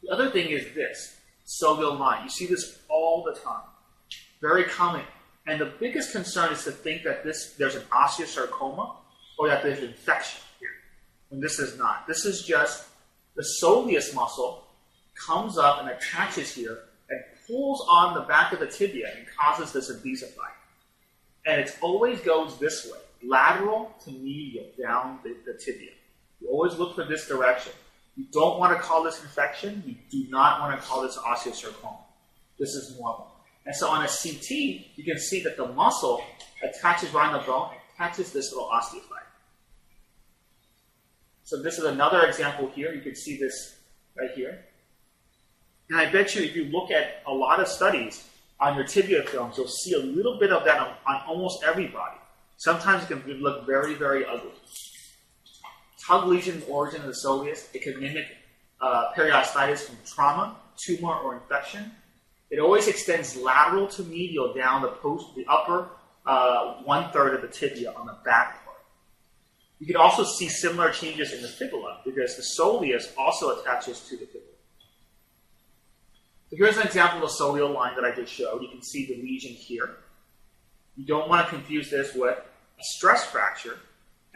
The other thing is this, soleal line. You see this all the time. Very common. And the biggest concern is to think that there's an osteosarcoma or that there's infection here. And this is not. This is just the soleus muscle comes up and attaches here and pulls on the back of the tibia and causes this adhesive line. And it always goes this way, lateral to medial down the tibia. You always look for this direction. You don't want to call this infection. You do not want to call this osteosarcoma. This is normal. And so on a CT, you can see that the muscle attaches around the bone and attaches this little osteophyte. So this is another example here. You can see this right here. And I bet you if you look at a lot of studies on your tibia films, you'll see a little bit of that on almost everybody. Sometimes it can look very, very ugly. Tug lesion origin of the soleus, it can mimic periostitis from trauma, tumor, or infection. It always extends lateral to medial down the upper 1/3 of the tibia on the back part. You can also see similar changes in the fibula because the soleus also attaches to the fibula. So here's an example of the soleal line that I just showed. You can see the lesion here. You don't want to confuse this with a stress fracture.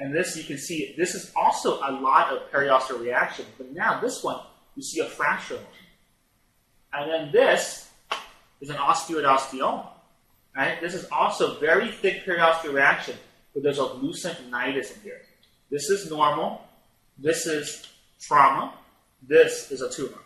And this, you can see, this is also a lot of periosteal reaction. But now this one, you see a fracture line. And then this is an osteoid osteoma. Right? This is also very thick periosteal reaction, but there's a lucent nidus in here. This is normal. This is trauma. This is a tumor.